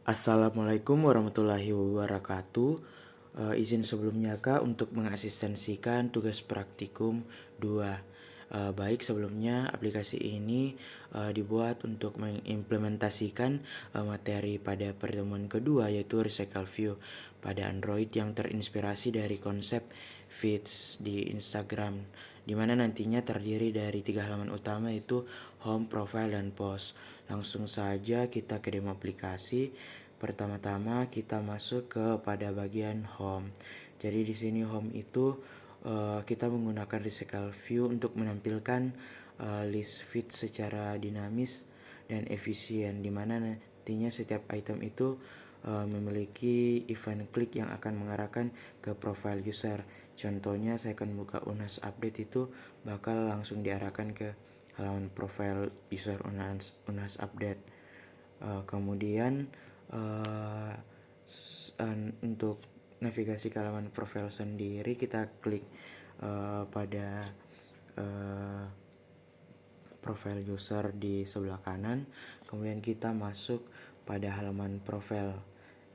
Assalamualaikum warahmatullahi wabarakatuh. Izin sebelumnya Kak untuk mengasistensikan tugas praktikum 2. Baik, sebelumnya aplikasi ini dibuat untuk mengimplementasikan materi pada pertemuan kedua, yaitu Recycle View pada Android yang terinspirasi dari konsep feeds di Instagram, di mana nantinya terdiri dari 3 halaman utama, yaitu home, profile, dan post. Langsung saja kita ke demo aplikasi. Pertama-tama kita masuk ke pada bagian home. Jadi di sini home itu kita menggunakan Recycle View untuk menampilkan list feed secara dinamis dan efisien, di mana nantinya setiap item itu memiliki event klik yang akan mengarahkan ke profile user. Contohnya saya akan buka Unas Update, itu bakal langsung diarahkan ke halaman profile user Unas Update. Kemudian uh, untuk navigasi ke halaman profil sendiri, kita klik pada uh, profile user di sebelah kanan, kemudian kita masuk pada halaman profil.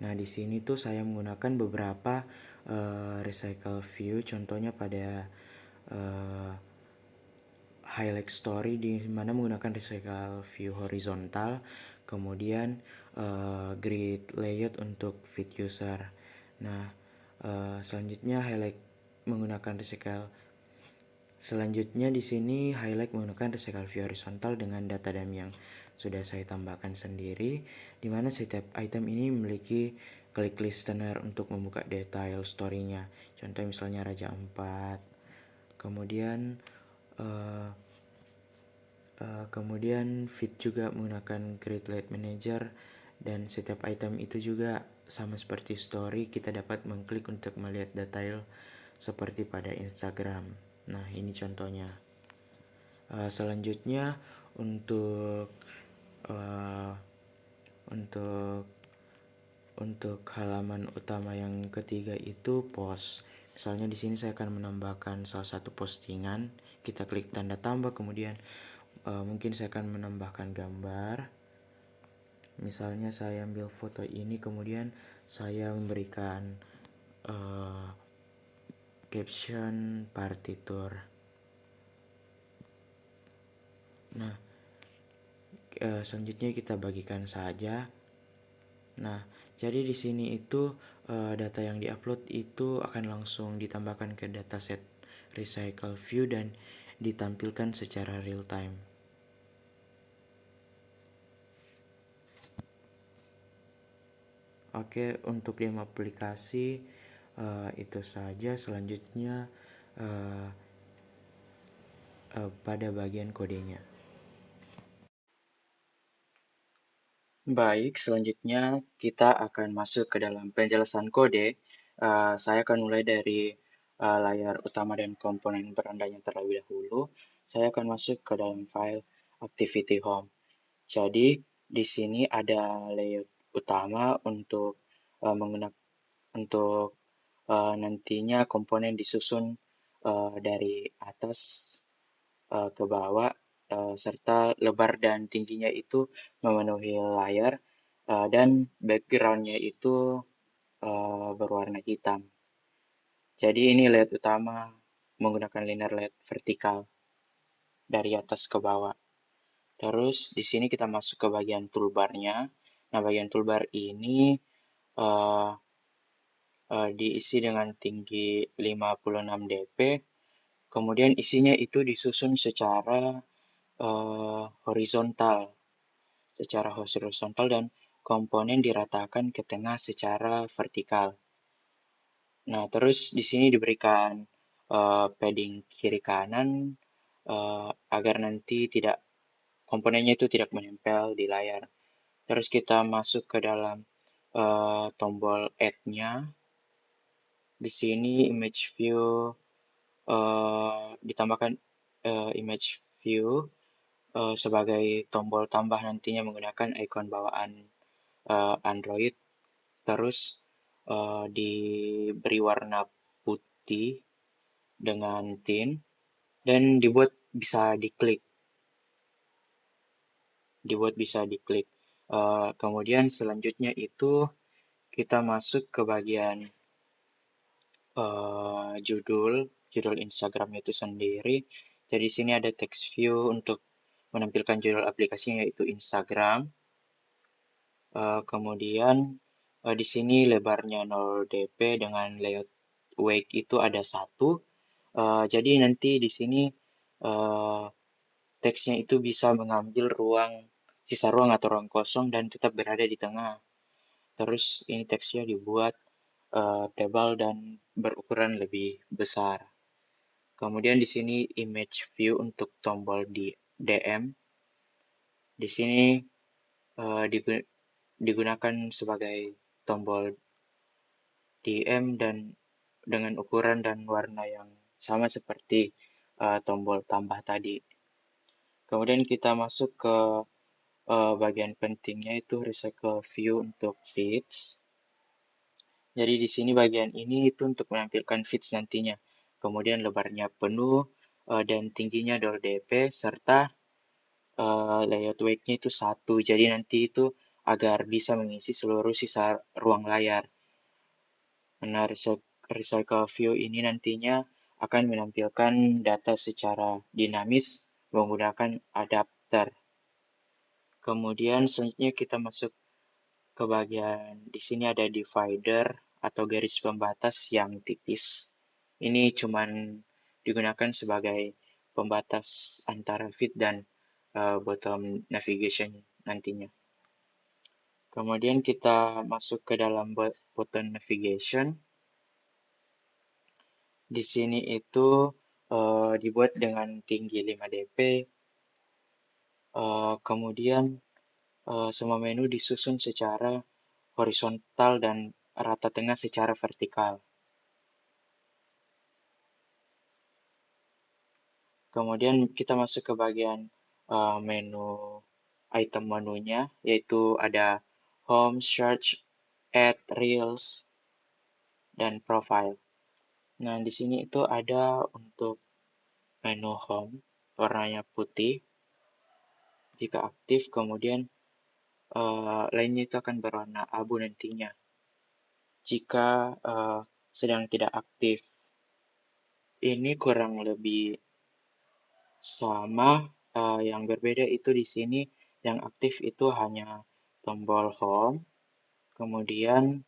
Nah, di sini tuh saya menggunakan beberapa recycle view, contohnya pada uh, highlight story, di mana menggunakan recycle view horizontal, kemudian grid layout untuk feed user. Nah, selanjutnya highlight menggunakan recycle. Selanjutnya di sini highlight menggunakan recycle view horizontal dengan data dummy yang sudah saya tambahkan sendiri, di mana setiap item ini memiliki klik listener untuk membuka detail story-nya. Contoh misalnya Raja 4. Kemudian uh, kemudian feed juga menggunakan Grid Light Manager, dan setiap item itu juga sama seperti story, kita dapat mengklik untuk melihat detail seperti pada Instagram. Nah, ini contohnya. Selanjutnya untuk uh, untuk untuk halaman utama yang ketiga itu post. Misalnya di sini saya akan menambahkan salah satu postingan. Kita klik tanda tambah, kemudian mungkin saya akan menambahkan gambar. Misalnya saya ambil foto ini, kemudian saya memberikan uh, caption partitur. Nah, selanjutnya kita bagikan saja. Nah, jadi di sini itu data yang diupload itu akan langsung ditambahkan ke dataset Recycle View dan ditampilkan secara real time. Oke, untuk demo aplikasi itu saja. Selanjutnya uh, pada bagian kodenya. Baik, selanjutnya kita akan masuk ke dalam penjelasan kode. Saya akan mulai dari layar utama dan komponen berandanya terlebih dahulu. Saya akan masuk ke dalam file activity home. Jadi di sini ada layout utama untuk menggunakan untuk nantinya komponen disusun dari atas ke bawah, serta lebar dan tingginya itu memenuhi layar, dan backgroundnya itu berwarna hitam. Jadi ini layout utama menggunakan linear layout vertikal dari atas ke bawah. Terus di sini kita masuk ke bagian toolbarnya. Nah, bagian toolbar ini uh, diisi dengan tinggi 56 dp. Kemudian isinya itu disusun secara horizontal dan komponen diratakan ke tengah secara vertikal. Nah, terus di sini diberikan padding kiri kanan agar nanti tidak komponennya itu tidak menempel di layar. Terus kita masuk ke dalam tombol add-nya. Di sini image view ditambahkan image view sebagai tombol tambah nantinya menggunakan ikon bawaan Android. Terus diberi warna putih dengan tint dan dibuat bisa diklik. Kemudian selanjutnya itu kita masuk ke bagian judul Instagram itu sendiri. Jadi di sini ada text view untuk menampilkan judul aplikasinya yaitu Instagram. Kemudian di sini lebarnya 0 dp dengan layout wake itu ada 1. Jadi nanti di sini uh, teksnya itu bisa mengambil sisa ruang atau ruang kosong dan tetap berada di tengah. Terus ini teksnya dibuat tebal dan berukuran lebih besar. Kemudian di sini image view untuk tombol di DM. Di sini digunakan sebagai tombol DM dan dengan ukuran dan warna yang sama seperti tombol tambah tadi. Kemudian kita masuk ke bagian pentingnya itu recycle view untuk feeds. Jadi di sini bagian ini itu untuk menampilkan feeds nantinya. Kemudian lebarnya penuh dan tingginya 2 dp serta layout weight-nya itu 1. Jadi nanti itu agar bisa mengisi seluruh sisa ruang layar. Nah, recycle view ini nantinya akan menampilkan data secara dinamis menggunakan adapter. Kemudian selanjutnya kita masuk ke bagian di sini ada divider atau garis pembatas yang tipis. Ini cuman digunakan sebagai pembatas antara feed dan bottom navigation nantinya. Kemudian kita masuk ke dalam button navigation. Di sini itu dibuat dengan tinggi 5 dp. Kemudian semua menu disusun secara horizontal dan rata tengah secara vertikal. Kemudian kita masuk ke bagian menu item menunya, yaitu ada Home, Search, Add, Reels, dan Profile. Nah, di sini itu ada untuk menu Home, warnanya putih, jika aktif, kemudian lainnya itu akan berwarna abu nantinya, jika sedang tidak aktif. Ini kurang lebih sama, yang berbeda itu di sini yang aktif itu hanya tombol home, kemudian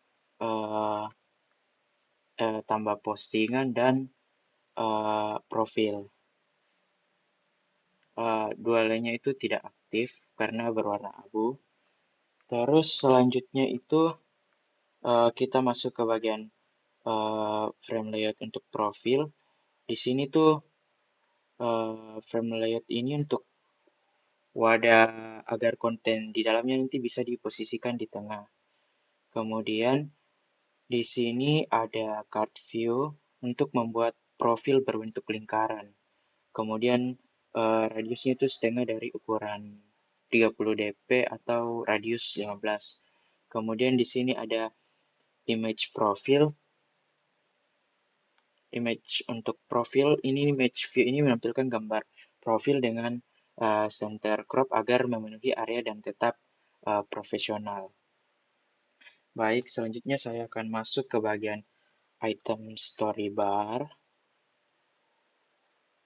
tambah postingan dan profil. Dua lainnya itu tidak aktif karena berwarna abu. Terus selanjutnya itu kita masuk ke bagian frame layout untuk profil. Di sini tuh frame layout ini untuk wadah agar konten di dalamnya nanti bisa diposisikan di tengah. Kemudian di sini ada card view untuk membuat profil berbentuk lingkaran. Kemudian radiusnya itu setengah dari ukuran 30 dp atau radius 15. Kemudian di sini ada image profil. Image untuk profil ini, image view ini menampilkan gambar profil dengan center crop agar memenuhi area dan tetap profesional. Baik, selanjutnya saya akan masuk ke bagian item story bar.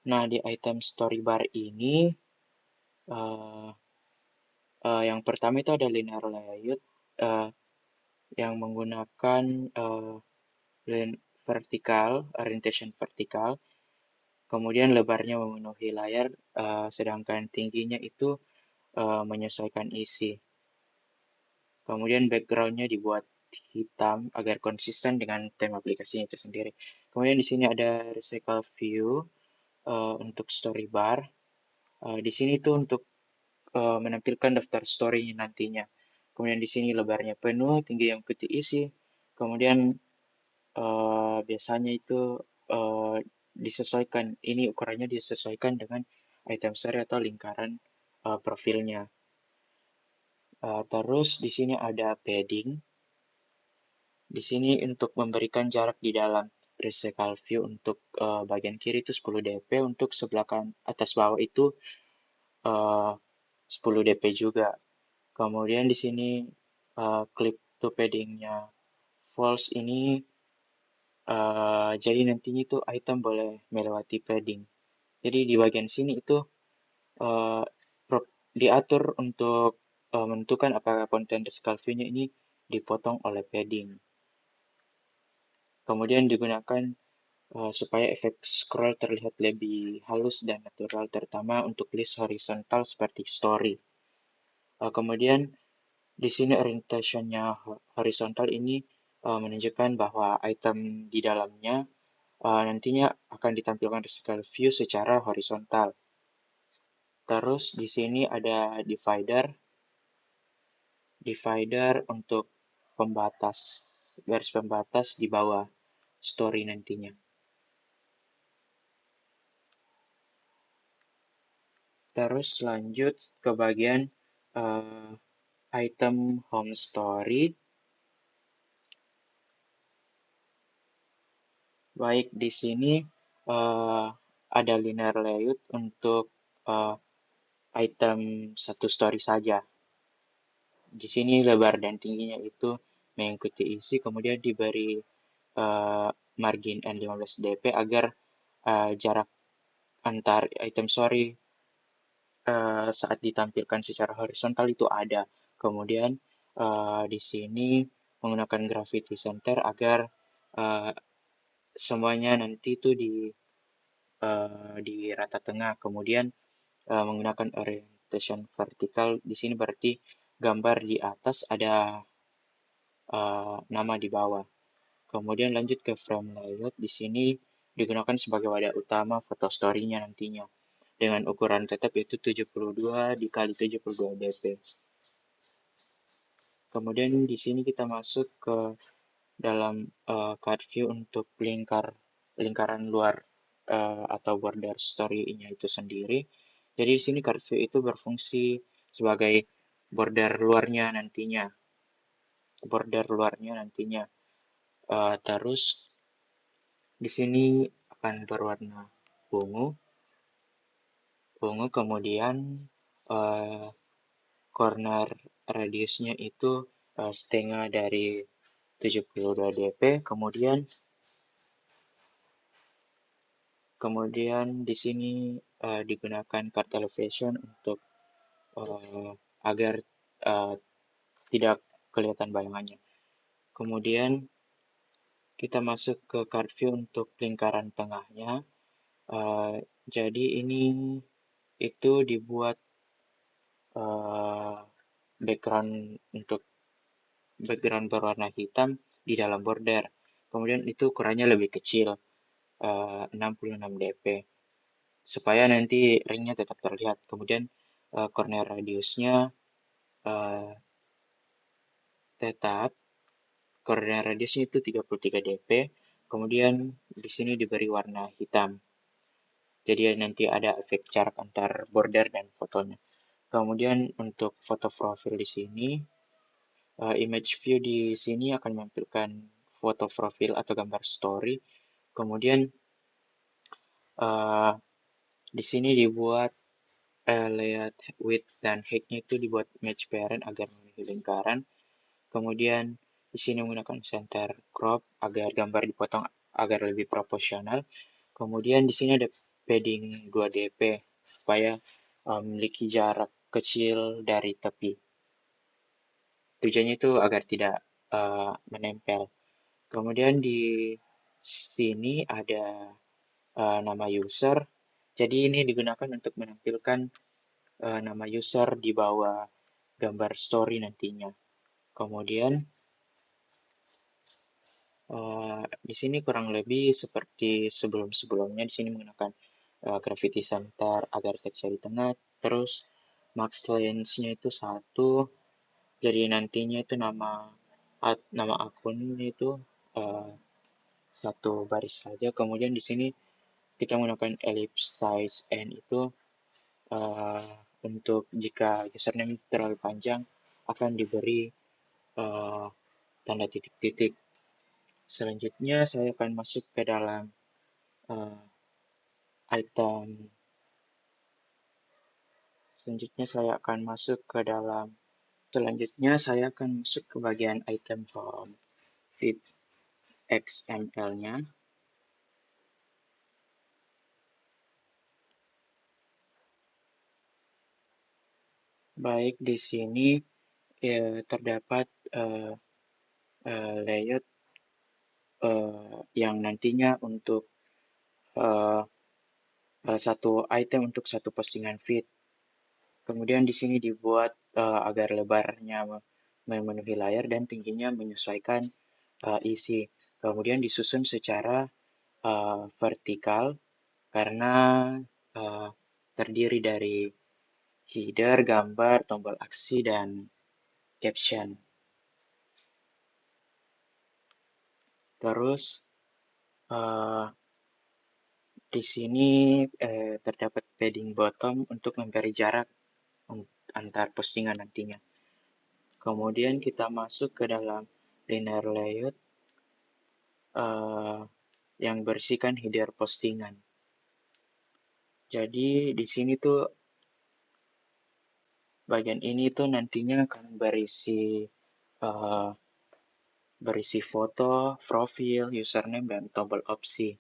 Nah, di item story bar ini yang pertama itu ada linear layout yang menggunakan vertikal, orientation vertikal. Kemudian lebarnya memenuhi layar, sedangkan tingginya itu menyesuaikan isi. Kemudian backgroundnya dibuat hitam agar konsisten dengan tema aplikasinya itu sendiri. Kemudian di sini ada recycle view untuk story bar. Di sini tuh untuk menampilkan daftar story nantinya. Kemudian di sini lebarnya penuh, tinggi yang ikuti isi. Kemudian biasanya itu disesuaikan, ini ukurannya disesuaikan dengan item story atau lingkaran profilnya. Terus di sini ada padding. Di sini untuk memberikan jarak di dalam recycle view untuk bagian kiri itu 10 dp, untuk sebelah atas bawah itu 10 dp juga. Kemudian di sini clip to paddingnya false ini, jadi nantinya itu item boleh melewati padding. Jadi di bagian sini itu eh, diatur untuk menentukan apakah konten scale view-nya ini dipotong oleh padding. Kemudian digunakan supaya efek scroll terlihat lebih halus dan natural, terutama untuk list horizontal seperti story. Kemudian di sini orientationnya horizontal ini menunjukkan bahwa item di dalamnya nantinya akan ditampilkan scale view secara horizontal. Terus di sini ada divider untuk pembatas, garis pembatas di bawah story nantinya. Terus lanjut ke bagian uh, item home story. Baik, di sini uh, ada linear layout untuk uh, item satu story saja. Di sini lebar dan tingginya itu mengikuti isi, kemudian diberi uh, margin N15 dp agar jarak antar item story saat ditampilkan secara horizontal itu ada. Kemudian di sini menggunakan gravity center agar uh, semuanya nanti itu di rata tengah. Kemudian menggunakan orientation vertikal di sini berarti gambar di atas ada nama di bawah. Kemudian lanjut ke frame layout, di sini digunakan sebagai wadah utama foto story-nya nantinya dengan ukuran tetap yaitu 72 dikali 72 dp. Kemudian di sini kita masuk ke dalam card view untuk lingkaran luar atau border story-nya itu sendiri. Jadi di sini card view itu berfungsi sebagai border luarnya nantinya. Terus di sini akan berwarna ungu, kemudian uh, corner radiusnya itu setengah dari 72 dp, kemudian di sini digunakan card elevation untuk agar tidak kelihatan bayangannya. Kemudian kita masuk ke card view untuk lingkaran tengahnya. Jadi ini itu dibuat background untuk background berwarna hitam di dalam border. Kemudian itu ukurannya lebih kecil, 66 dp, supaya nanti ringnya tetap terlihat. Kemudian corner radiusnya tetap, corner radiusnya itu 33 dp, kemudian di sini diberi warna hitam. Jadi nanti ada efek jarak antar border dan fotonya. Kemudian untuk foto profil di sini, image view di sini akan menampilkan foto profil atau gambar story. Kemudian di sini dibuat layout width dan height-nya itu dibuat match parent agar memiliki lingkaran. Kemudian di sini menggunakan center crop agar gambar dipotong agar lebih proporsional. Kemudian di sini ada padding 2 dp supaya memiliki jarak kecil dari tepi. Tujuannya itu agar tidak menempel. Kemudian di sini ada nama user. Jadi ini digunakan untuk menampilkan nama user di bawah gambar story nantinya. Kemudian di sini kurang lebih seperti sebelum-sebelumnya, di sini menggunakan gravity center agar teksnya di tengah. Terus max length-nya itu 1. Jadi nantinya itu nama akunnya itu satu baris saja. Kemudian di sini kita menggunakan ellipse size n itu untuk jika username terlalu panjang akan diberi tanda titik-titik. Selanjutnya saya akan masuk ke dalam item. Selanjutnya saya akan masuk ke dalam Selanjutnya saya akan masuk ke bagian item from feed XML-nya. Baik, di sini terdapat layout yang nantinya untuk satu item untuk satu postingan feed. Kemudian di sini dibuat agar lebarnya memenuhi layar dan tingginya menyesuaikan isi. Kemudian disusun secara vertikal karena uh, terdiri dari header, gambar, tombol aksi, dan caption. Terus uh, di sini terdapat padding bottom untuk memberi jarak antar postingan nantinya. Kemudian kita masuk ke dalam linear layout yang berisikan header postingan. Jadi di sini tuh bagian ini tuh nantinya akan berisi foto, profil, username, dan tombol opsi,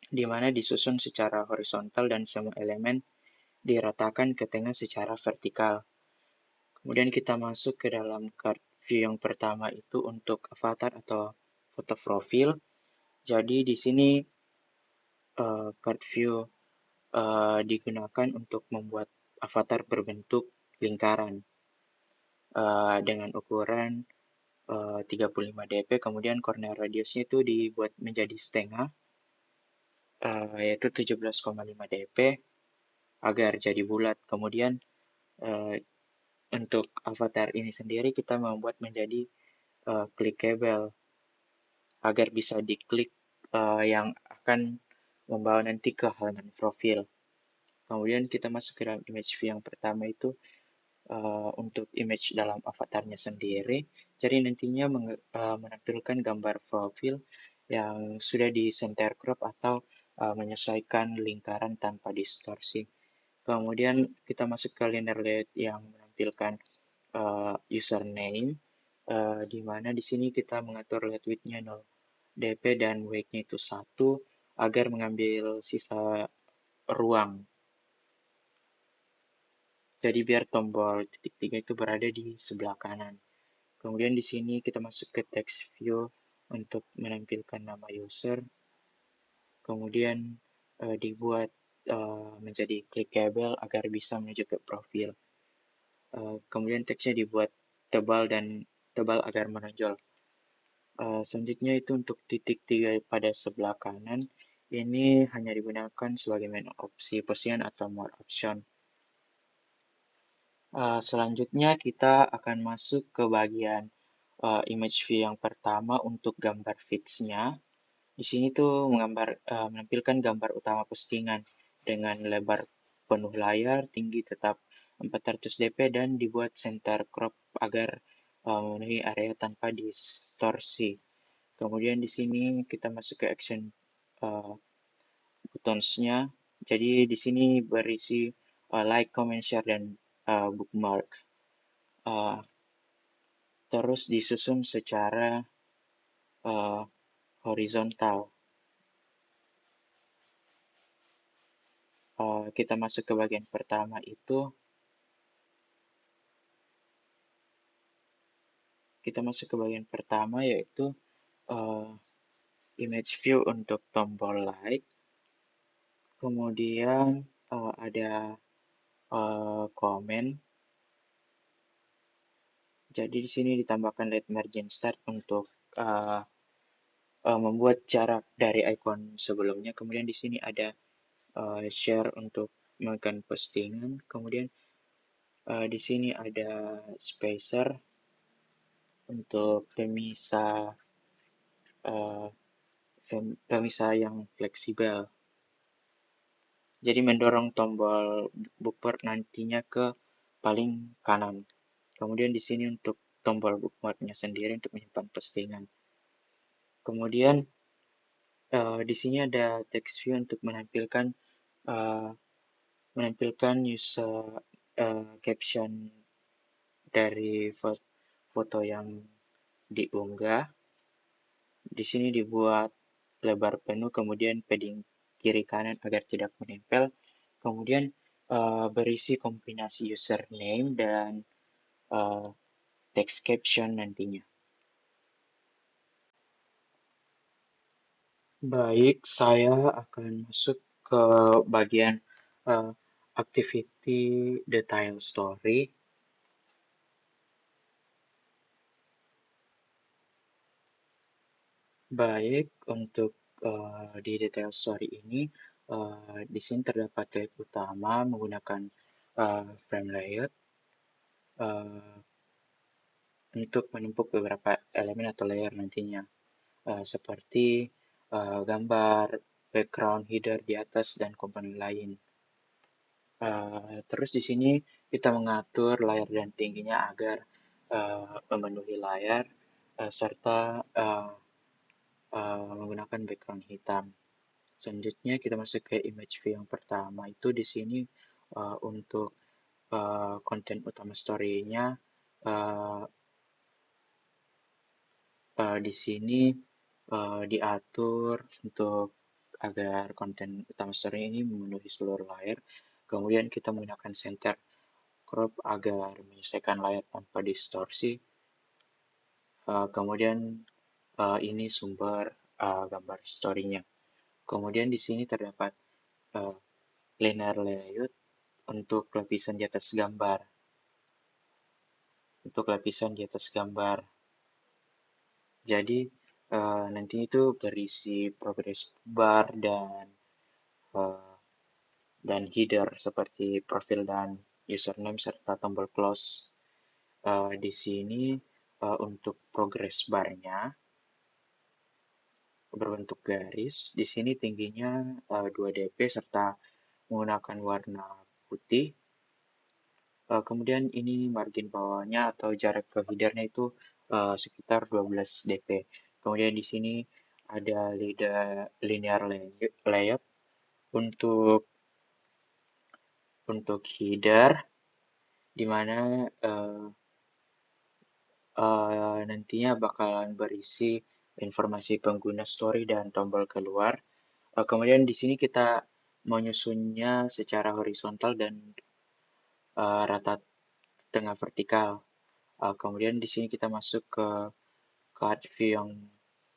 di mana disusun secara horizontal dan semua elemen diratakan ke tengah secara vertikal. Kemudian kita masuk ke dalam card view yang pertama itu untuk avatar atau foto profil. Jadi di sini card view digunakan untuk membuat avatar berbentuk lingkaran dengan ukuran 35 dp, kemudian corner radiusnya itu dibuat menjadi setengah, yaitu 17,5 dp agar jadi bulat. Kemudian untuk avatar ini sendiri kita membuat menjadi clickable agar bisa diklik yang akan membawa nanti ke halaman profil. Kemudian kita masuk ke dalam image view yang pertama itu untuk image dalam avatarnya sendiri. Jadi nantinya menampilkan gambar profil yang sudah di center crop atau menyesuaikan lingkaran tanpa distorsi. Kemudian kita masuk ke linear layout yang menampilkan username, di mana di sini kita mengatur let width-nya 0 dp dan weight-nya itu 1 agar mengambil sisa ruang. Jadi biar tombol titik 3 itu berada di sebelah kanan. Kemudian di sini kita masuk ke text view untuk menampilkan nama user. Kemudian dibuat menjadi clickable agar bisa menuju ke profil. Kemudian teksnya dibuat tebal agar menonjol. Selanjutnya itu untuk titik 3 pada sebelah kanan, ini hanya digunakan sebagai menu opsi postingan atau more option. Selanjutnya kita akan masuk ke bagian image view yang pertama untuk gambar feeds-nya. Di sini tuh menampilkan gambar utama postingan dengan lebar penuh layar, tinggi tetap 400 dp dan dibuat center crop agar memenuhi area tanpa distorsi. Kemudian di sini kita masuk ke action buttons-nya. Jadi di sini berisi like, comment, share, dan bookmark. Terus disusun secara horizontal. Kita masuk ke bagian pertama itu. Kita masuk ke bagian pertama yaitu image view untuk tombol like. Kemudian ada komen. Jadi di sini ditambahkan let margin start untuk membuat jarak dari icon sebelumnya. Kemudian di sini ada share untuk menekan postingan. Kemudian di sini ada spacer untuk pemisah yang fleksibel. Jadi mendorong tombol bookmark nantinya ke paling kanan. Kemudian di sini untuk tombol bookmarknya sendiri untuk menyimpan postingan. Kemudian di sini ada text view untuk menampilkan user caption dari foto yang diunggah. Di sini dibuat lebar penuh, kemudian padding kiri kanan agar tidak menempel. Kemudian berisi kombinasi username dan uh, text caption nantinya. Baik, saya akan masuk ke bagian uh, activity detail story. Baik, untuk di detail story ini, di sini terdapat tag utama menggunakan frame layout uh, untuk menumpuk beberapa elemen atau layer nantinya, seperti gambar, background, header di atas, dan komponen lain. Terus di sini kita mengatur layar dan tingginya agar memenuhi layar serta menggunakan background hitam. Selanjutnya kita masuk ke image view yang pertama. Itu di sini untuk konten utama story-nya uh, di sini diatur untuk agar konten utama story ini memenuhi seluruh layar. Kemudian kita menggunakan center crop agar menyelesaikan layar tanpa distorsi. Kemudian ini sumber gambar story-nya. Kemudian di sini terdapat uh, linear layout untuk lapisan di atas gambar. Untuk lapisan di atas gambar. Jadi nanti itu berisi progress bar uh, dan header seperti profil dan username serta tombol close. Di sini untuk progress barnya berbentuk garis. Di sini tingginya 2 dp serta menggunakan warna putih. Kemudian ini margin bawahnya atau jarak ke headernya itu sekitar 12 dp. Kemudian di sini ada linear layout untuk header, di mana nantinya bakalan berisi informasi pengguna story dan tombol keluar. Kemudian di sini kita menyusunnya secara horizontal dan rata tengah vertikal. Kemudian di sini kita masuk ke card view yang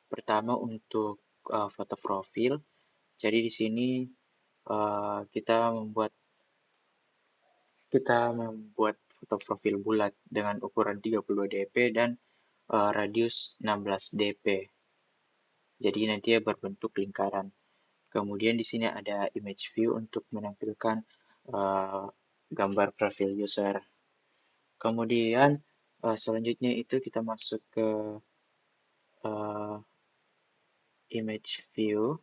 pertama untuk foto profil. Jadi di sini kita membuat foto profil bulat dengan ukuran 32 dp dan radius 16 dp. Jadi nanti ya berbentuk lingkaran. Kemudian di sini ada image view untuk menampilkan gambar profil user. Kemudian selanjutnya itu kita masuk ke uh, image view.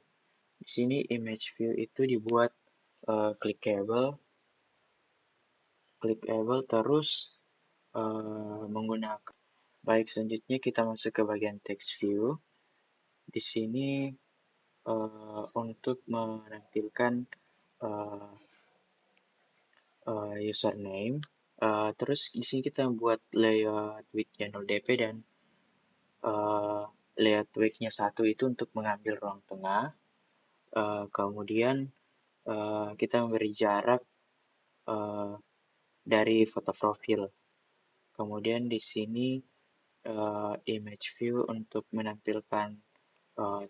Di sini image view itu dibuat clickable terus menggunakan. Baik, selanjutnya kita masuk ke bagian text view. Di sini untuk menampilkan uh, username. Terus di sini kita buat layout width channel DP dan layout width-nya 1 itu untuk mengambil ruang tengah. Kemudian kita memberi jarak dari foto profil. Kemudian di sini image view untuk menampilkan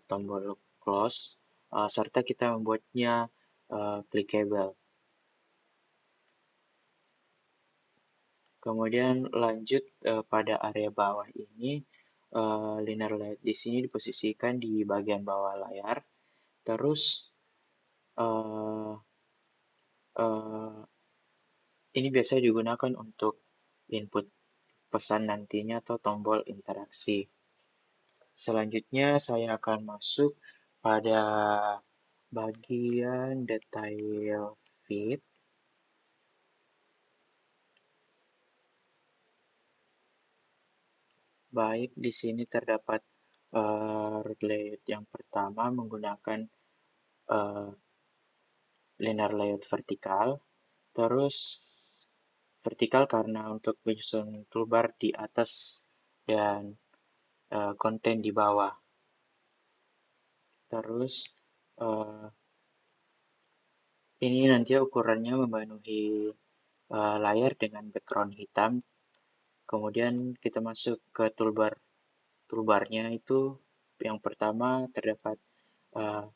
tombol close serta kita membuatnya clickable. Kemudian lanjut pada area bawah ini, linear layout di sini diposisikan di bagian bawah layar. Terus uh, uh, ini biasanya digunakan untuk input pesan nantinya atau tombol interaksi. Selanjutnya saya akan masuk pada bagian detail feed. Baik, di sini terdapat root layout yang pertama menggunakan linear layout vertikal. Terus vertikal karena untuk menyusun toolbar di atas dan konten di bawah. Terus ini nanti ukurannya memenuhi layar dengan background hitam. Kemudian kita masuk ke toolbarnya itu yang pertama terdapat uh,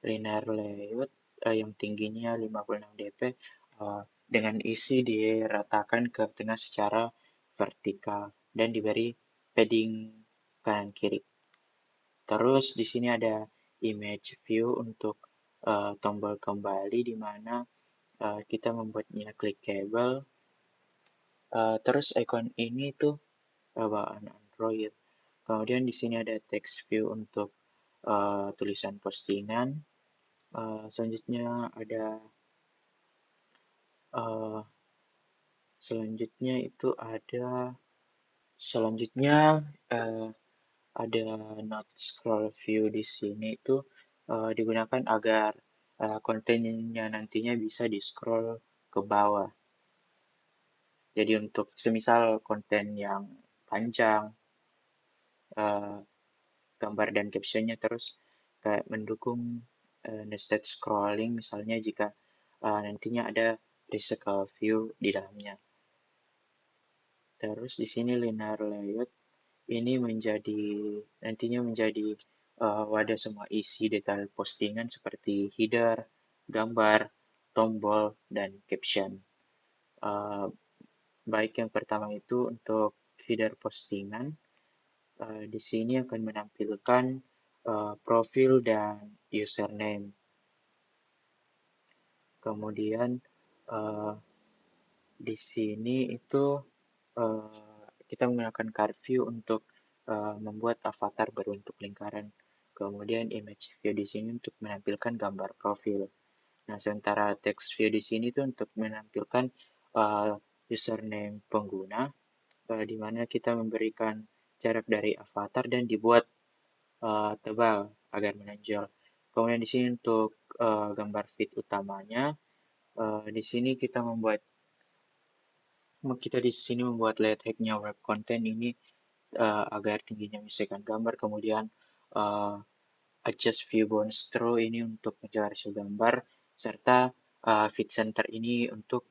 linear layout yang tingginya 56 dp dengan isi diratakan ke tengah secara vertikal dan diberi padding kanan kiri. Terus di sini ada image view untuk tombol kembali di mana kita membuatnya clickable. Terus icon ini tuh bawaan Android. Kemudian di sini ada text view untuk tulisan postingan. Selanjutnya ada uh, selanjutnya itu ada selanjutnya uh, ada not scroll view di sini itu digunakan agar kontennya nantinya bisa di scroll ke bawah. Jadi untuk semisal konten yang panjang, uh, gambar dan captionnya terus kayak mendukung nested scrolling misalnya jika nantinya ada recycle view di dalamnya. Terus di sini linear layout ini nantinya menjadi wadah semua isi detail postingan seperti header, gambar, tombol, dan caption. Uh, Baik yang pertama itu untuk header postingan, di sini akan menampilkan profil dan username. Kemudian uh, di sini itu kita menggunakan card view untuk membuat avatar berbentuk lingkaran. Kemudian image view di sini untuk menampilkan gambar profil. Nah, sementara text view di sini itu untuk menampilkan username pengguna, di mana kita memberikan jarak dari avatar dan dibuat tebal agar menonjol. Kemudian di sini untuk gambar feed utamanya, di sini kita di sini membuat layout hacknya web content ini agar tingginya menyesuaikan gambar, kemudian uh, adjust view bounce throw ini untuk menjaga rasio gambar, serta feed center ini untuk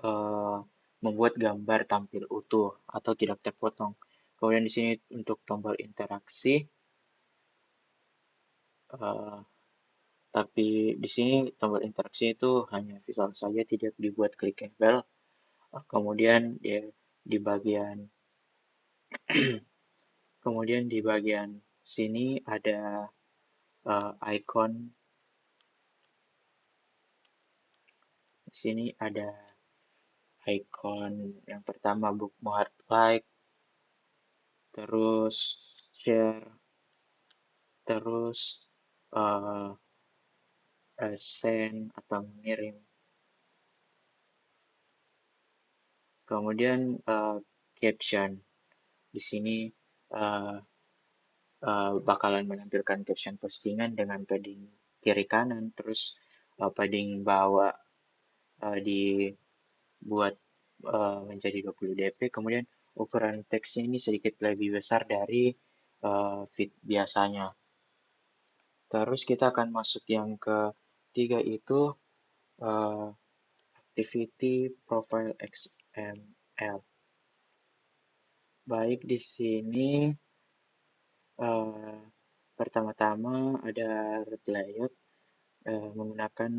uh, membuat gambar tampil utuh atau tidak terpotong. Kemudian di sini untuk tombol interaksi, uh, tapi di sini tombol interaksi itu hanya visual saja, tidak dibuat clickable. Kemudian di bagian kemudian di bagian sini ada icon. Di sini ada icon yang pertama bookmark, like, terus share, terus uh, send atau mengirim. Kemudian caption. Di sini uh, bakalan menampilkan caption postingan dengan padding kiri kanan, terus padding bawah dibuat menjadi 20 dp, kemudian ukuran teksnya ini sedikit lebih besar dari feed biasanya. Terus kita akan masuk yang ketiga itu activity profile XML. Baik, di sini pertama-tama ada red layout menggunakan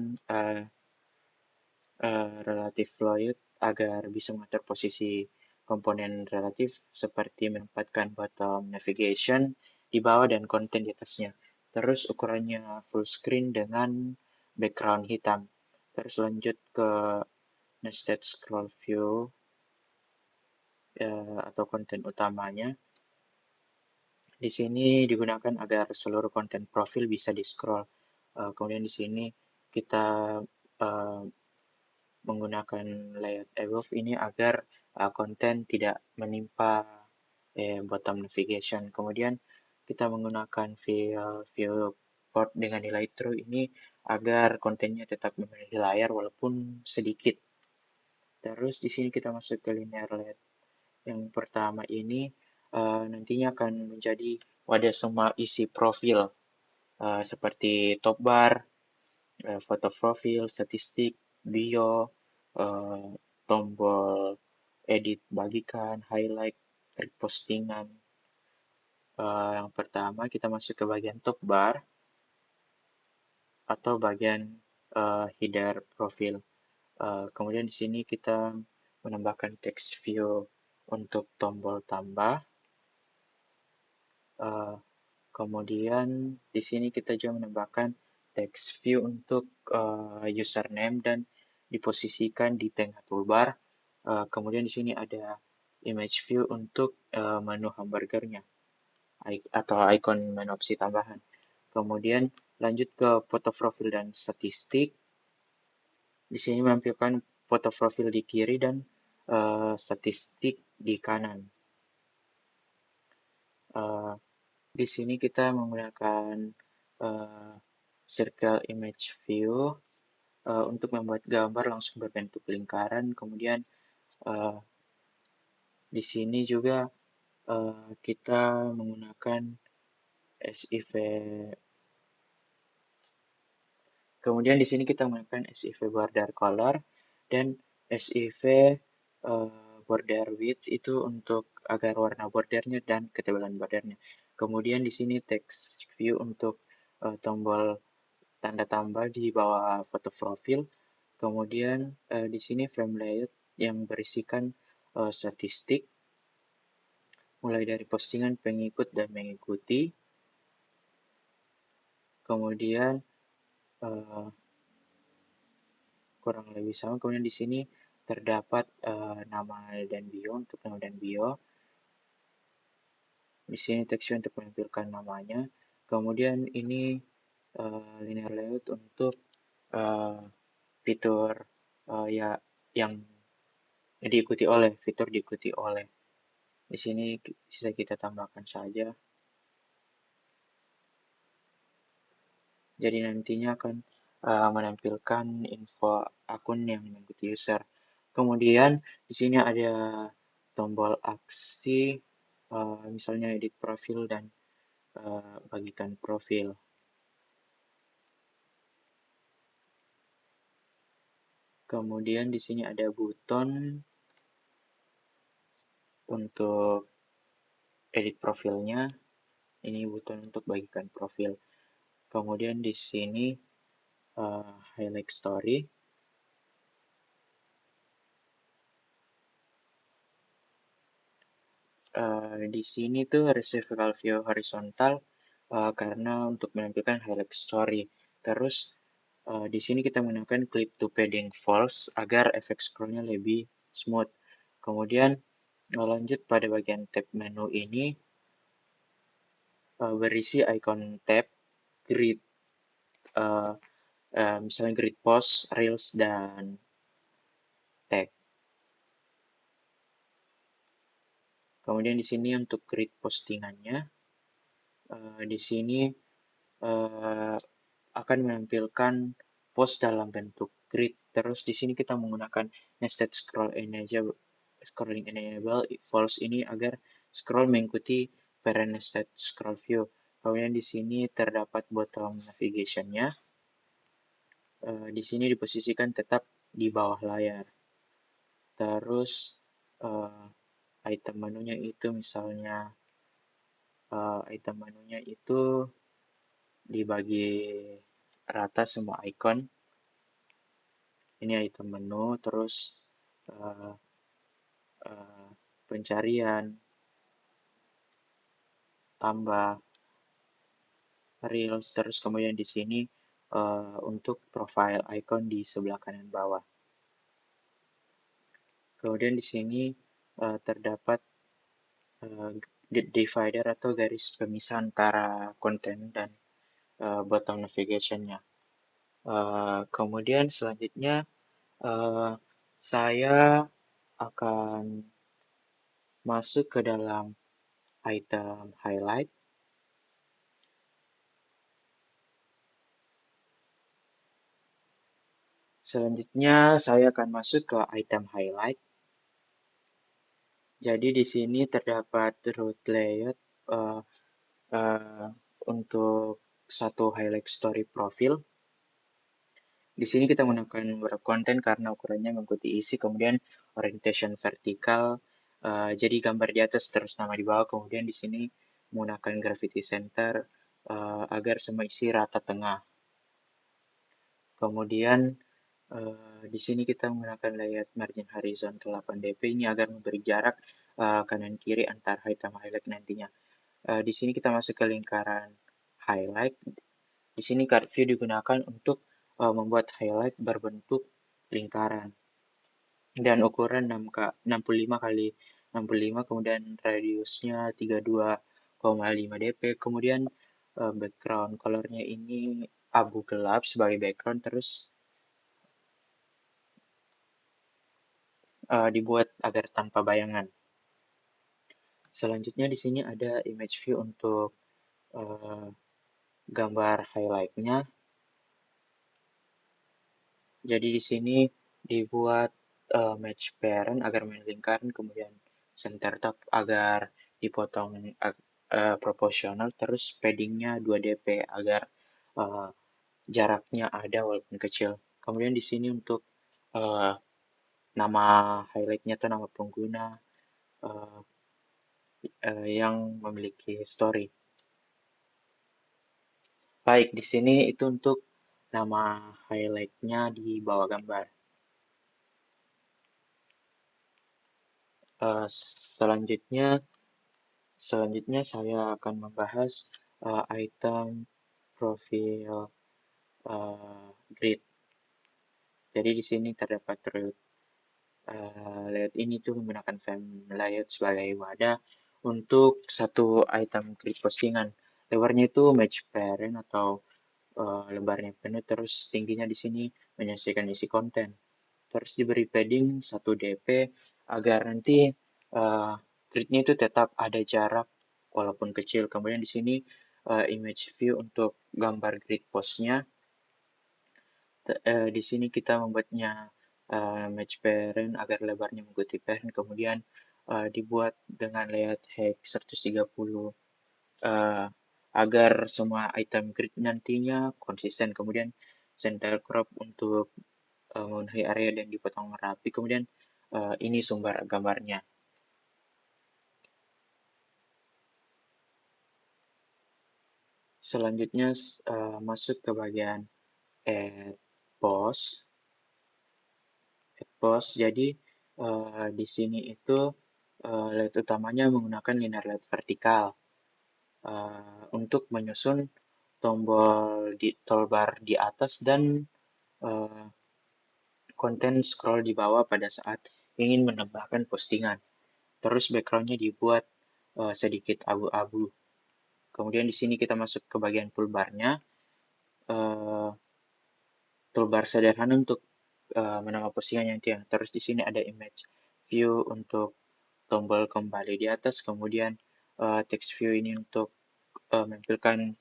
relative layout agar bisa mengatur posisi komponen relatif seperti menempatkan bottom navigation di bawah dan konten di atasnya. Terus ukurannya full screen dengan background hitam. Terus lanjut ke nested scroll view atau konten utamanya. Di sini digunakan agar seluruh konten profil bisa di-scroll. Kemudian di sini kita menggunakan layout above ini agar konten tidak menimpa bottom navigation. Kemudian kita menggunakan viewport dengan nilai true ini agar kontennya tetap memenuhi layar walaupun sedikit. Terus di sini kita masuk ke linear LED. Yang pertama ini nantinya akan menjadi wadah semua isi profil seperti top bar, foto profil, statistik, bio, eh, tombol edit bagikan, highlight, repostingan. Yang pertama kita masuk ke bagian top bar atau bagian header profil. Kemudian di sini kita menambahkan text view untuk tombol tambah. Uh, Kemudian di sini kita juga menambahkan text view untuk username dan diposisikan di tengah toolbar. Kemudian di sini ada image view untuk menu hamburgernya atau icon menu opsi tambahan. Kemudian lanjut ke foto profil dan statistik. Di sini menampilkan foto profil di kiri dan statistik di kanan. Uh, di sini kita menggunakan uh, circle image view untuk membuat gambar langsung berbentuk lingkaran. Kemudian uh, di sini juga kita menggunakan SIV. Kemudian di sini kita menggunakan SIV border color dan SIV border width itu untuk agar warna bordernya dan ketebalan bordernya. Kemudian di sini text view untuk tombol tanda tambah di bawah foto profil. Kemudian di sini frame layout yang berisikan statistik mulai dari postingan, pengikut, dan mengikuti. Kemudian kurang lebih sama. Kemudian di sini terdapat nama dan bio untuk nama dan bio. Di sini teksnya untuk menampilkan namanya. Kemudian ini linear layout untuk fitur ya yang diikuti oleh fitur diikuti oleh. Di sini bisa kita tambahkan saja. Jadi nantinya akan menampilkan info akun yang mengikuti user. Kemudian di sini ada tombol aksi, misalnya edit profil dan bagikan profil. Kemudian di sini ada buton untuk edit profilnya. Ini buton untuk bagikan profil. Kemudian di sini highlight story. Di sini tuh reciprocal view horizontal karena untuk menampilkan highlight story. Terus di sini kita menggunakan clip to padding false agar efek scrollnya lebih smooth. Kemudian lanjut pada bagian tab menu ini berisi icon tab, grid, misalnya grid post, reels, dan tag. Kemudian di sini untuk grid postingannya, di sini akan menampilkan post dalam bentuk grid. Terus di sini kita menggunakan nested scrolling enable false ini agar scroll mengikuti parent nested scroll view. Kemudian di sini terdapat bottom navigation-nya. Di sini diposisikan tetap di bawah layar. Terus item menunya itu misalnya item menunya itu dibagi rata semua icon. Ini item menu, terus pencarian, tambah, reels, terus kemudian di sini untuk profile icon di sebelah kanan bawah. Kemudian di sini terdapat divider atau garis pemisah antara konten dan bottom navigation-nya. Kemudian selanjutnya saya akan masuk ke dalam item highlight. Selanjutnya saya akan masuk ke item highlight. Jadi di sini terdapat root layout uh, uh, untuk satu highlight story profil. Di sini kita menggunakan wrap konten karena ukurannya mengikuti isi, kemudian orientation vertikal, jadi gambar di atas terus nama di bawah, kemudian di sini menggunakan gravity center agar semua isi rata tengah. Kemudian di sini kita menggunakan layout margin horizontal 8 dp ini agar memberi jarak kanan kiri antar item highlight nantinya. Di sini kita masuk ke lingkaran highlight. Di sini card view digunakan untuk membuat highlight berbentuk lingkaran dan ukuran 65 kali 65, kemudian radiusnya 32,5 dp, kemudian background colornya ini abu gelap sebagai background, terus dibuat agar tanpa bayangan. Selanjutnya di sini ada image view untuk gambar highlightnya. Jadi di sini dibuat match parent agar main lingkaran, kemudian center top agar dipotong proporsional, terus paddingnya 2 dp agar jaraknya ada walaupun kecil. Kemudian di sini untuk nama highlightnya atau nama pengguna yang memiliki story. Baik, di sini itu untuk nama highlightnya di bawah gambar. Selanjutnya saya akan membahas item profil grid. Jadi di sini terdapat root layout ini tuh menggunakan frame layout sebagai wadah untuk satu item grid postingan. Lebarnya itu match parent atau lebarnya penuh, terus tingginya di sini menyesuaikan isi konten. Terus diberi padding 1 dp agar nanti gridnya itu tetap ada jarak walaupun kecil. Kemudian di sini image view untuk gambar grid postnya. Di sini kita membuatnya match parent agar lebarnya mengikuti parent, kemudian dibuat dengan layout hex 130 agar semua item grid nantinya konsisten. Kemudian center crop untuk memenuhi area dan dipotong rapi. Kemudian ini sumber gambarnya. Selanjutnya masuk ke bagian add post. Jadi di sini itu layout utamanya menggunakan linear layout vertikal untuk menyusun tombol di toolbar di atas dan konten scroll di bawah pada saat ingin menambahkan postingan. Terus backgroundnya dibuat sedikit abu-abu. Kemudian di sini kita masuk ke bagian toolbarnya. Toolbar sederhana untuk menambah postingan yang tiang. Terus di sini ada image view untuk tombol kembali di atas. Kemudian text view ini untuk menampilkan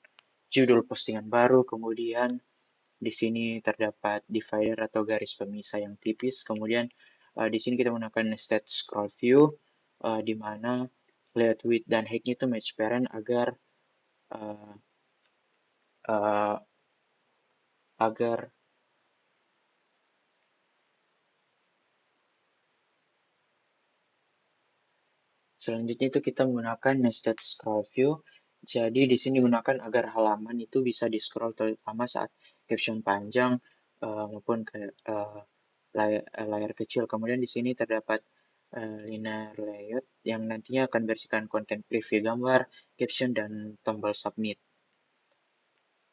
judul postingan baru. Kemudian di sini terdapat divider atau garis pemisah yang tipis. Kemudian di sini kita menggunakan nested scroll view di mana layout width dan height-nya itu match parent agar uh, uh, agar selanjutnya itu kita menggunakan nested scroll view. Jadi di sini digunakan agar halaman itu bisa di scroll terutama saat caption panjang maupun ke layar kecil. Kemudian di sini terdapat linear layout yang nantinya akan bersihkan konten preview gambar, caption, dan tombol submit.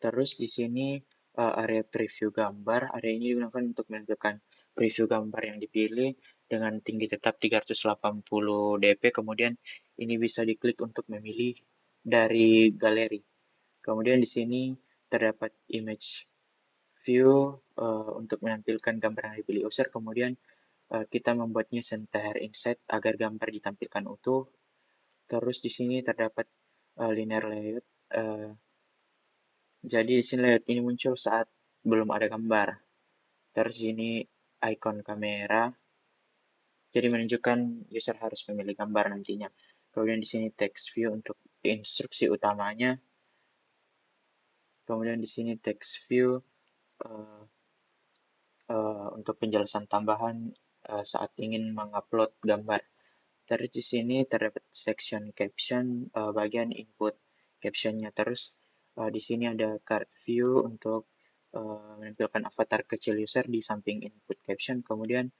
Terus di sini area preview gambar, area ini digunakan untuk menentukan preview gambar yang dipilih dengan tinggi tetap 380 dp, kemudian ini bisa diklik untuk memilih dari galeri. Kemudian di sini terdapat image view untuk menampilkan gambar yang dipilih user, kemudian kita membuatnya center inset agar gambar ditampilkan utuh. Terus di sini terdapat linear layout. Jadi di sini layout ini muncul saat belum ada gambar. Terus ini icon kamera, jadi menunjukkan user harus memilih gambar nantinya. Kemudian di sini text view untuk instruksi utamanya. Kemudian di sini text view uh, untuk penjelasan tambahan saat ingin mengupload gambar. Terus di sini terdapat section caption, bagian input captionnya. Terus di sini ada card view untuk menampilkan avatar kecil user di samping input caption. Kemudian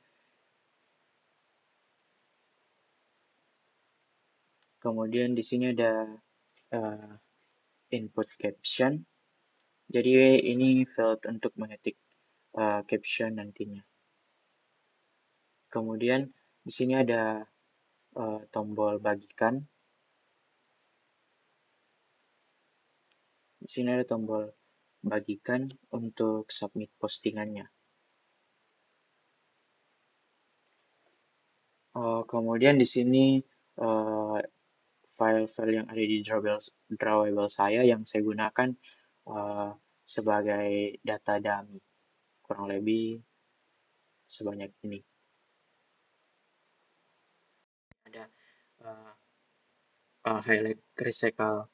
di sini ada uh, input caption. Jadi ini field untuk mengetik caption nantinya. Kemudian di sini ada tombol bagikan. Di sini ada tombol bagikan untuk submit postingannya. Kemudian di sini file-file yang ada di drawable saya yang saya gunakan sebagai data dummy, kurang lebih sebanyak ini. Ada highlight recycle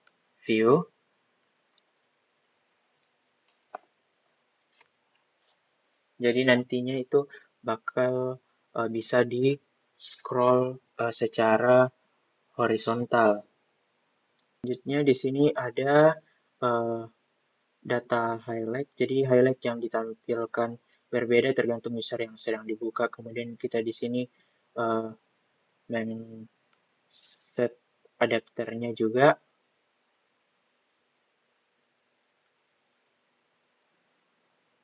view. Jadi nantinya itu bakal bisa di scroll secara horizontal. Selanjutnya di sini ada data highlight. Jadi highlight yang ditampilkan berbeda tergantung user yang sedang dibuka. Kemudian kita di sini set adapternya juga.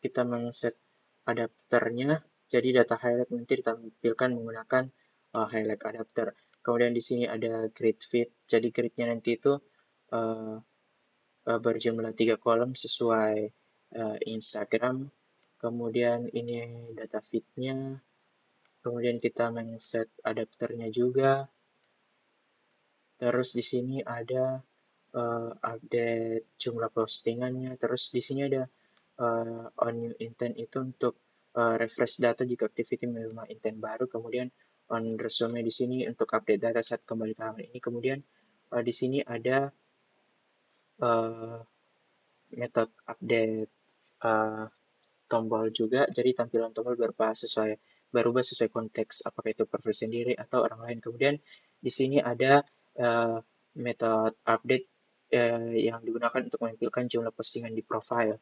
Kita men-set adapternya, jadi data highlight nanti ditampilkan menggunakan highlight adapter. Kemudian di sini ada grid feed, jadi gridnya nanti itu berjumlah 3 kolom sesuai Instagram. Kemudian ini data feednya. Kemudian kita men-set adapternya juga. Terus di sini ada update jumlah postingannya. Terus di sini ada on new intent itu untuk refresh data jika activity menerima intent baru. Kemudian on resume di sini untuk update data saat kembali ke halaman ini. Kemudian di sini ada method update tombol juga. Jadi tampilan tombol berubah sesuai konteks, apakah itu profil sendiri atau orang lain. Kemudian di sini ada method update yang digunakan untuk menampilkan jumlah postingan di profile.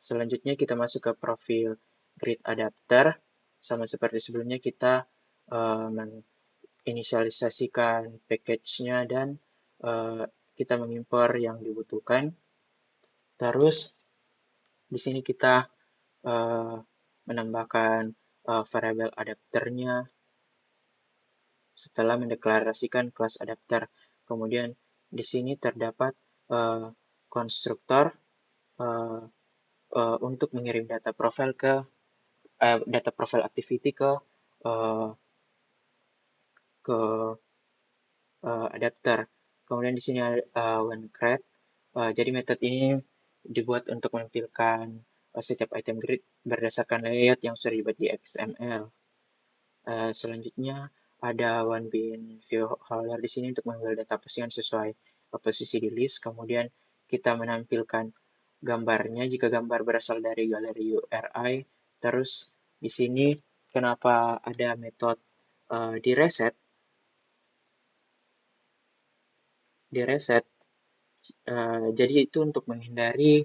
Selanjutnya kita masuk ke profil grid adapter. Sama seperti sebelumnya kita menginisialisasikan package-nya dan kita mengimpor yang dibutuhkan. Terus di sini kita menambahkan variabel adapternya setelah mendeklarasikan kelas adapter. Kemudian di sini terdapat konstruktor untuk mengirim data profil activity ke adapter. Kemudian di sini one create. Jadi metode ini dibuat untuk menampilkan setiap item grid berdasarkan layout yang sudah dibuat di XML. Selanjutnya ada one bin view holder di sini untuk mengambil data postingan sesuai posisi di list. Kemudian kita menampilkan gambarnya jika gambar berasal dari galeri URI. Terus di sini kenapa ada metode di reset? Jadi itu untuk menghindari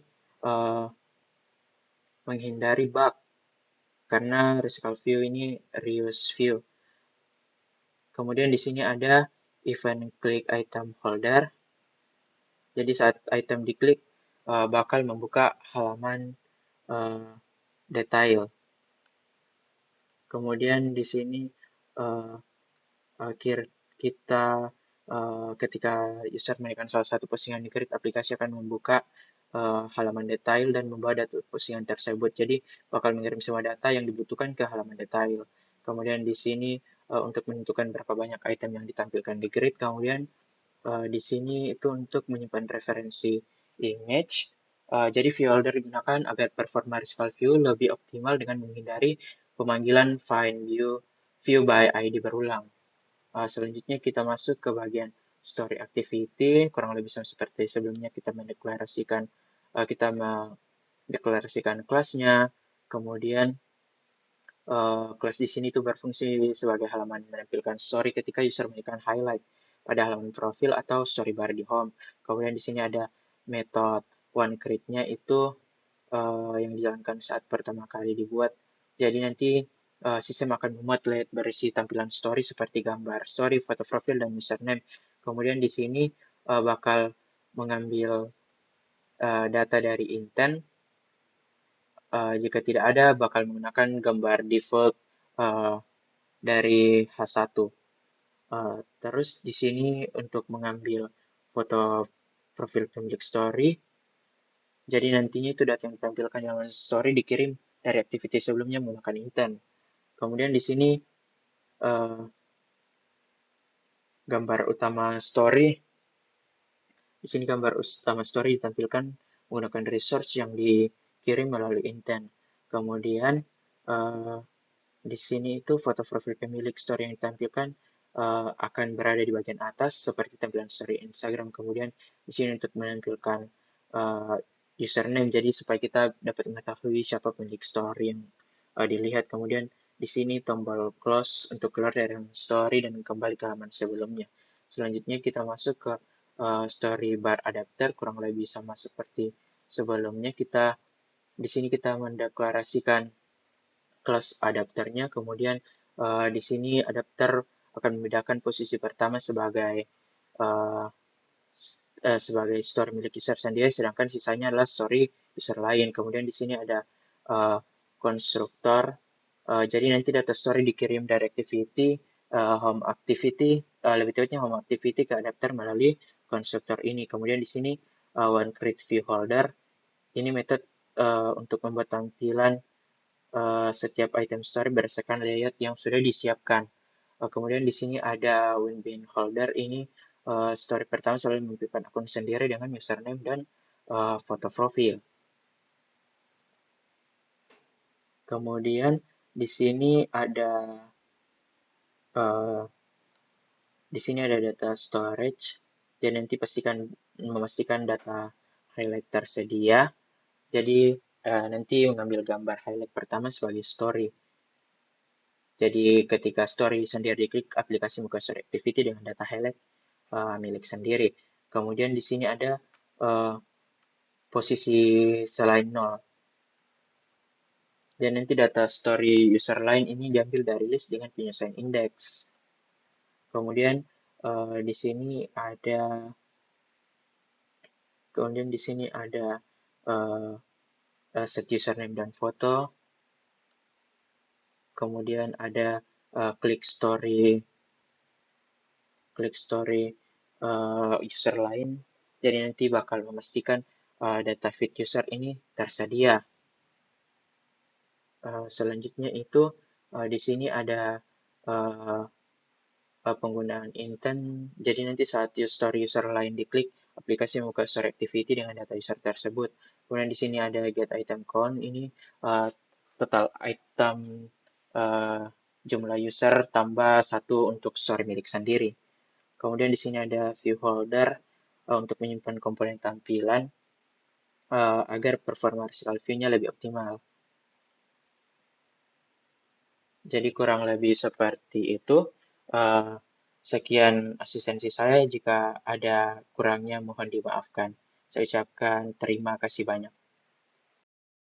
bug karena recycle view ini reuse view. Kemudian di sini ada event click item holder. Jadi saat item diklik bakal membuka halaman detail. Kemudian di sini kita ketika user menekan salah satu postingan di grid, aplikasi akan membuka halaman detail dan membawa data postingan tersebut. Jadi bakal mengirim semua data yang dibutuhkan ke halaman detail. Kemudian di sini untuk menentukan berapa banyak item yang ditampilkan di grid. Kemudian di sini itu untuk menyimpan referensi image. Jadi view holder digunakan agar performa Resolve View lebih optimal dengan menghindari pemanggilan find view by ID berulang. Selanjutnya kita masuk ke bagian story activity, kurang lebih sama seperti sebelumnya kita mendeklarasikan kelasnya, kemudian kelas di sini tuh berfungsi sebagai halaman menampilkan story ketika user menekan highlight pada halaman profil atau story bar di home. Kemudian di sini ada metode onCreate-nya itu yang dijalankan saat pertama kali dibuat. Jadi nanti sistem akan memuat layout berisi tampilan story seperti gambar story, foto profil, dan username. Kemudian di sini bakal mengambil data dari intent. Jika tidak ada, bakal menggunakan gambar default dari H1. Terus di sini untuk mengambil foto profil pemilik story, jadi nantinya itu data yang ditampilkan dalam story dikirim dari activity sebelumnya menggunakan intent. Kemudian di sini uh, gambar utama story, ditampilkan menggunakan resource yang dikirim melalui intent. Kemudian uh, di sini itu foto profil pemilik story yang ditampilkan akan berada di bagian atas seperti tampilan story Instagram. Kemudian di sini untuk menampilkan uh, username, jadi supaya kita dapat mengetahui siapa pemilik story yang dilihat. Kemudian di sini tombol close untuk keluar dari story dan kembali ke halaman sebelumnya. Selanjutnya kita masuk ke story bar adapter, kurang lebih sama seperti sebelumnya. Di sini kita mendeklarasikan kelas adapternya, kemudian di sini adapter akan membedakan posisi pertama uh, sebagai story milik user sendiri, sedangkan sisanya adalah story user lain. Kemudian di sini ada konstruktor, jadi nanti data story dikirim dari activity, home activity, lebih tepatnya home activity ke adapter melalui konstruktor ini. Kemudian di sini onCreate view holder, ini metode untuk membuat tampilan setiap item story berdasarkan layout yang sudah disiapkan. Kemudian di sini ada Winbin Holder, ini story pertama selalu menampilkan akun sendiri dengan username dan foto profil. Kemudian di sini ada uh, data storage, dan nanti memastikan data highlight tersedia. Jadi nanti mengambil gambar highlight pertama sebagai story. Jadi ketika story sendiri diklik, aplikasi buka story activity dengan data highlight milik sendiri. Kemudian di sini ada posisi selain 0. Dan nanti data story user lain ini diambil dari list dengan penyesuaian indeks. Kemudian di sini ada set username dan foto. Kemudian ada klik story user lain. Jadi nanti bakal memastikan data feed user ini tersedia. Selanjutnya itu di sini ada penggunaan intent. Jadi nanti saat story user lain diklik, aplikasi membuka story activity dengan data user tersebut. Kemudian di sini ada get item count, ini total item jumlah user tambah 1 untuk story milik sendiri. Kemudian di sini ada view holder untuk menyimpan komponen tampilan agar performa Resolve View-nya lebih optimal. Jadi kurang lebih seperti itu. Sekian asistensi saya. Jika ada kurangnya mohon dimaafkan. Saya ucapkan terima kasih banyak.